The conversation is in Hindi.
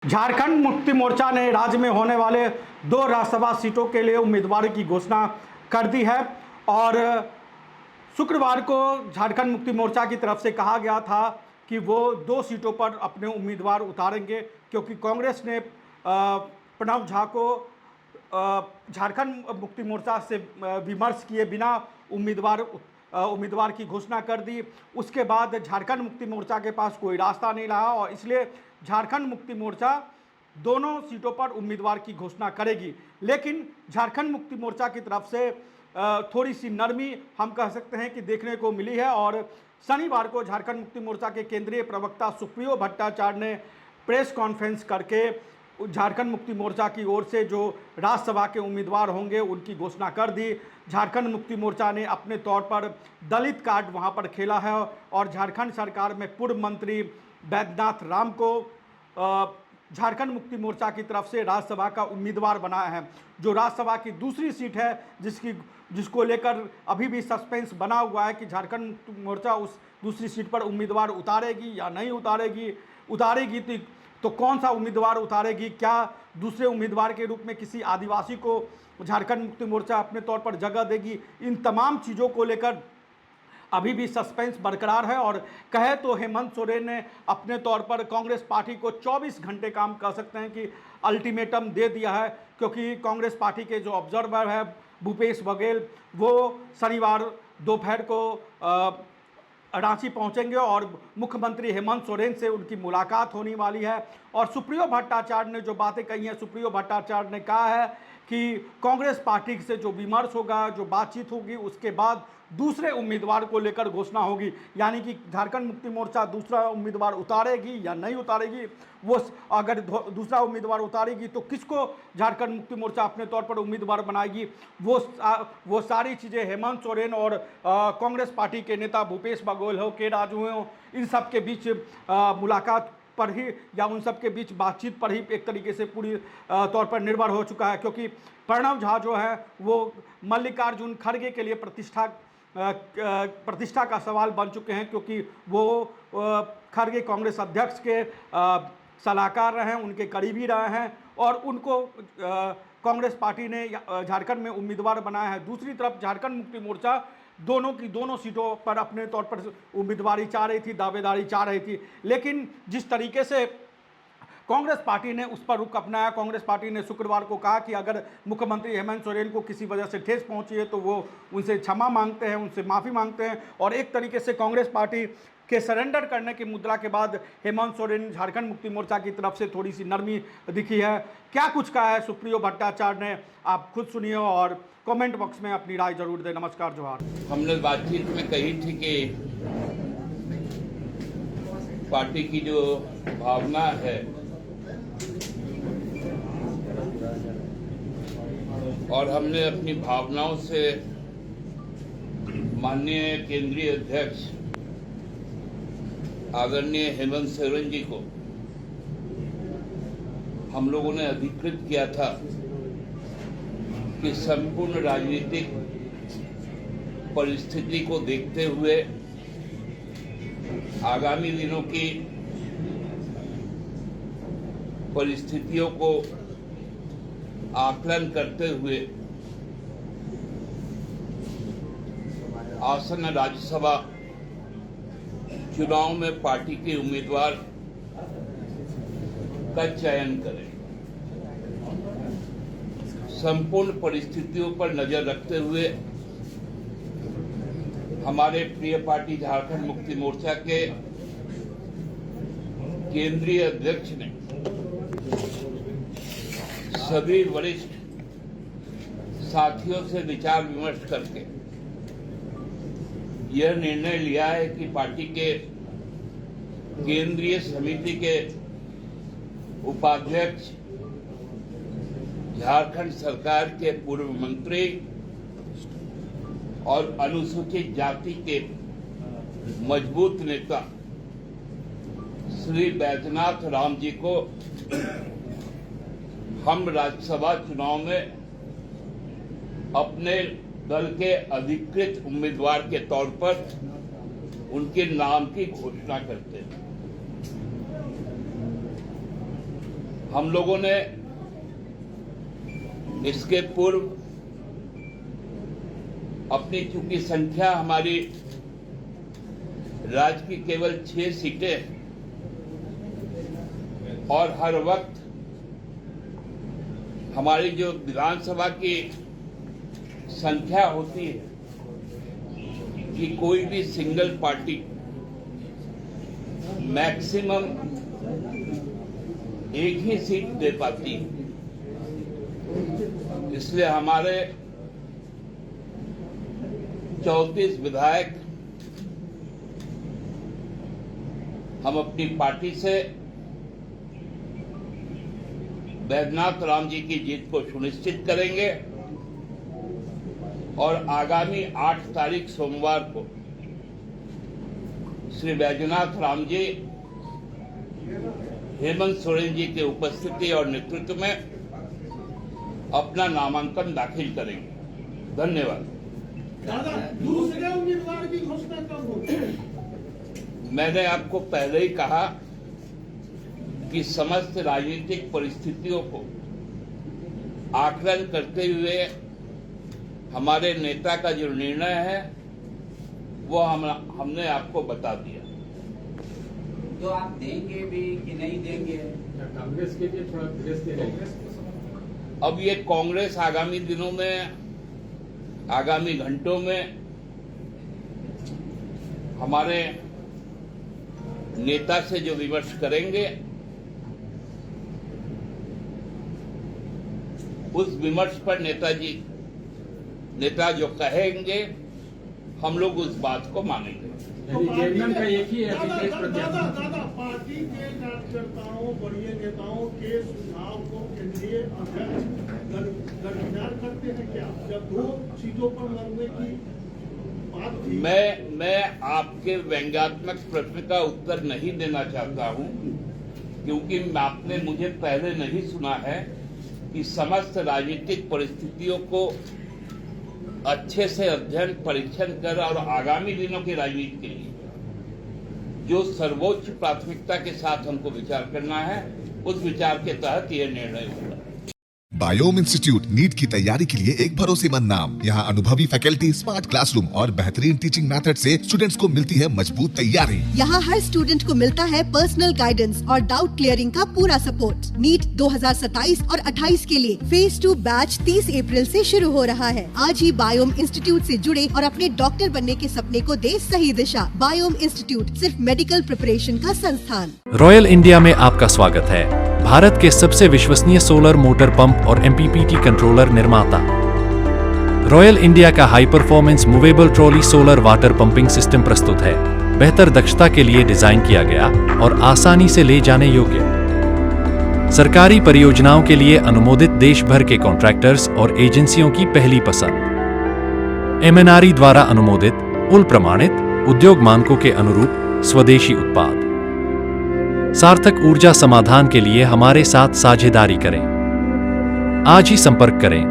झारखंड मुक्ति मोर्चा ने राज्य में होने वाले 2 राज्यसभा सीटों के लिए उम्मीदवार की घोषणा कर दी है और शुक्रवार को झारखंड मुक्ति मोर्चा की तरफ से कहा गया था कि वो 2 सीटों पर अपने उम्मीदवार उतारेंगे, क्योंकि कांग्रेस ने प्रणव झा को झारखंड मुक्ति मोर्चा से विमर्श किए बिना उम्मीदवार की घोषणा कर दी। उसके बाद झारखंड मुक्ति मोर्चा के पास कोई रास्ता नहीं रहा और इसलिए झारखंड मुक्ति मोर्चा दोनों सीटों पर उम्मीदवार की घोषणा करेगी। लेकिन झारखंड मुक्ति मोर्चा की तरफ से थोड़ी सी नरमी हम कह सकते हैं कि देखने को मिली है और शनिवार को झारखंड मुक्ति मोर्चा के केंद्रीय प्रवक्ता सुप्रियो भट्टाचार्य ने प्रेस कॉन्फ्रेंस करके झारखंड मुक्ति मोर्चा की ओर से जो राज्यसभा के उम्मीदवार होंगे उनकी घोषणा कर दी। झारखंड मुक्ति मोर्चा ने अपने तौर पर दलित कार्ड वहां पर खेला है और झारखंड सरकार में पूर्व मंत्री बैद्यनाथ राम को झारखंड मुक्ति मोर्चा की तरफ से राज्यसभा का उम्मीदवार बनाया है। जो राज्यसभा की दूसरी सीट है जिसको लेकर अभी भी सस्पेंस बना हुआ है कि झारखंड मुक्ति मोर्चा उस दूसरी सीट पर उम्मीदवार उतारेगी या नहीं उतारेगी तो कौन सा उम्मीदवार उतारेगी, क्या दूसरे उम्मीदवार के रूप में किसी आदिवासी को झारखंड मुक्ति मोर्चा अपने तौर पर जगह देगी, इन तमाम चीज़ों को लेकर अभी भी सस्पेंस बरकरार है। और कहे तो हेमंत सोरेन ने अपने तौर पर कांग्रेस पार्टी को 24 घंटे काम कह सकते हैं कि अल्टीमेटम दे दिया है, क्योंकि कांग्रेस पार्टी के जो ऑब्जर्वर है भूपेश बघेल वो शनिवार दोपहर को रांची पहुंचेंगे और मुख्यमंत्री हेमंत सोरेन से उनकी मुलाकात होने वाली है। और सुप्रियो भट्टाचार्य ने जो बातें कही हैं, सुप्रियो भट्टाचार्य ने कहा है कि कांग्रेस पार्टी से जो विमर्श होगा, जो बातचीत होगी, उसके बाद दूसरे उम्मीदवार को लेकर घोषणा होगी। यानी कि झारखंड मुक्ति मोर्चा दूसरा उम्मीदवार उतारेगी या नहीं उतारेगी, वो अगर दूसरा उम्मीदवार उतारेगी तो किसको झारखंड मुक्ति मोर्चा अपने तौर पर उम्मीदवार बनाएगी, वो सारी चीज़ें हेमंत सोरेन और कांग्रेस पार्टी के नेता भूपेश बघेल हो, के राजू हो, इन सब के बीच मुलाकात पर ही या उन सब के बीच बातचीत पर ही एक तरीके से पूरी तौर पर निर्भर हो चुका है। क्योंकि प्रणव झा जो है वो मल्लिकार्जुन खड़गे के लिए प्रतिष्ठा का सवाल बन चुके हैं, क्योंकि वो खड़गे कांग्रेस अध्यक्ष के सलाहकार रहे हैं, उनके करीबी रहे हैं और उनको कांग्रेस पार्टी ने झारखंड में उम्मीदवार बनाया है। दूसरी तरफ झारखंड मुक्ति मोर्चा दोनों सीटों पर अपने तौर पर उम्मीदवारी चाह रही थी, दावेदारी चाह रही थी। लेकिन जिस तरीके से कांग्रेस पार्टी ने उस पर रुख अपनाया, कांग्रेस पार्टी ने शुक्रवार को कहा कि अगर मुख्यमंत्री हेमंत सोरेन को किसी वजह से ठेस पहुंची है तो वो उनसे क्षमा मांगते हैं, उनसे माफ़ी मांगते हैं। और एक तरीके से कांग्रेस पार्टी के सरेंडर करने की मुद्रा के बाद हेमंत सोरेन झारखंड मुक्ति मोर्चा की तरफ से थोड़ी सी नरमी दिखी है। क्या कुछ कहा है सुप्रियो भट्टाचार्य ने, आप खुद सुनिए और कमेंट बॉक्स में अपनी राय जरूर दें। नमस्कार, जोहार। हमने बातचीत में कही थी कि पार्टी की जो भावना है और हमने अपनी भावनाओं से माननीय केंद्रीय अध्यक्ष आदरणीय हेमंत सोरेन जी को हम लोगों ने अधिकृत किया था कि संपूर्ण राजनीतिक परिस्थिति को देखते हुए आगामी दिनों की परिस्थितियों को आकलन करते हुए आसन्न राज्यसभा चुनाव में पार्टी के उम्मीदवार का चयन करें। संपूर्ण परिस्थितियों पर नजर रखते हुए हमारे प्रिय पार्टी झारखंड मुक्ति मोर्चा के केंद्रीय अध्यक्ष ने सभी वरिष्ठ साथियों से विचार विमर्श करके यह निर्णय लिया है कि पार्टी के केंद्रीय समिति के उपाध्यक्ष झारखंड सरकार के पूर्व मंत्री और अनुसूचित जाति के मजबूत नेता श्री बैद्यनाथ राम जी को हम राज्यसभा चुनाव में अपने दल के अधिकृत उम्मीदवार के तौर पर उनके नाम की घोषणा करते हैं। हम लोगों ने इसके पूर्व अपनी चूंकि संख्या हमारी राज्य की केवल 6 सीटें और हर वक्त हमारी जो विधानसभा की संख्या होती है कि कोई भी सिंगल पार्टी मैक्सिमम एक ही सीट दे पाती है, इसलिए हमारे 34 विधायक हम अपनी पार्टी से बैजनाथ राम जी की जीत को सुनिश्चित करेंगे और आगामी 8 तारीख सोमवार को श्री बैजनाथ राम जी हेमंत सोरेन जी के उपस्थिति और नेतृत्व में अपना नामांकन दाखिल करेंगे। धन्यवाद। दादा, दूसरे उम्मीदवार की घोषणा कब होगी? मैंने आपको पहले ही कहा कि समस्त राजनीतिक परिस्थितियों को आकलन करते हुए हमारे नेता का जो निर्णय है वो हमने आपको बता दिया। तो आप देंगे भी कि नहीं देंगे? कांग्रेस के लिए थोड़ा धीरे अब ये कांग्रेस आगामी दिनों में, आगामी घंटों में हमारे नेता से जो विमर्श करेंगे उस विमर्श पर नेता जो कहेंगे हम लोग उस बात को मानेंगे। जेडीएम का एक ही है विशेष दादा, पार्टी के कार्यकर्ताओं, वरीय नेताओं के सुझाव को केंद्रीय अध्यक्ष दरकिनार करते हैं क्या? जब 2 सीटों पर लड़ने की बात थी। मैं आपके व्यंग्यात्मक प्रश्न का उत्तर नहीं देना चाहता हूं, क्योंकि आपने मुझे पहले नहीं सुना है कि समस्त राजनीतिक परिस्थितियों को अच्छे से अध्ययन परीक्षण कर और आगामी दिनों की राजनीति के लिए जो सर्वोच्च प्राथमिकता के साथ हमको विचार करना है उस विचार के तहत यह निर्णय हुआ। बायोम इंस्टीट्यूट नीट की तैयारी के लिए एक भरोसेमंद नाम। यहाँ अनुभवी फैकल्टी, स्मार्ट क्लासरूम और बेहतरीन टीचिंग मेथड से स्टूडेंट्स को मिलती है मजबूत तैयारी। यहाँ हर स्टूडेंट को मिलता है पर्सनल गाइडेंस और डाउट क्लियरिंग का पूरा सपोर्ट। नीट 2027 और 28 के लिए फेज 2 बैच 30 अप्रैल से शुरू हो रहा है। आज ही बायोम इंस्टीट्यूट से जुड़े और अपने डॉक्टर बनने के सपने को दे सही दिशा। बायोम इंस्टीट्यूट सिर्फ मेडिकल प्रिपरेशन का संस्थान। रॉयल इंडिया में आपका स्वागत है। भारत के सबसे विश्वसनीय सोलर मोटर पंप और MPPT कंट्रोलर निर्माता। रॉयल इंडिया का high performance movable trolley solar water pumping system प्रस्तुत है। बेहतर दक्षता के लिए डिजाइन किया गया और आसानी से ले जाने योग्य। सरकारी परियोजनाओं के लिए अनुमोदित देश भर के कॉन्ट्रैक्टर्स और एजेंसियों की पहली पसंद। MNRE द्वारा अनुमोदित, उल प्रमाणित, उद्योग मानकों के अनुरूप स्वदेशी उत्पाद। सार्थक ऊर्जा समाधान के लिए हमारे साथ साझेदारी करें। आज ही संपर्क करें।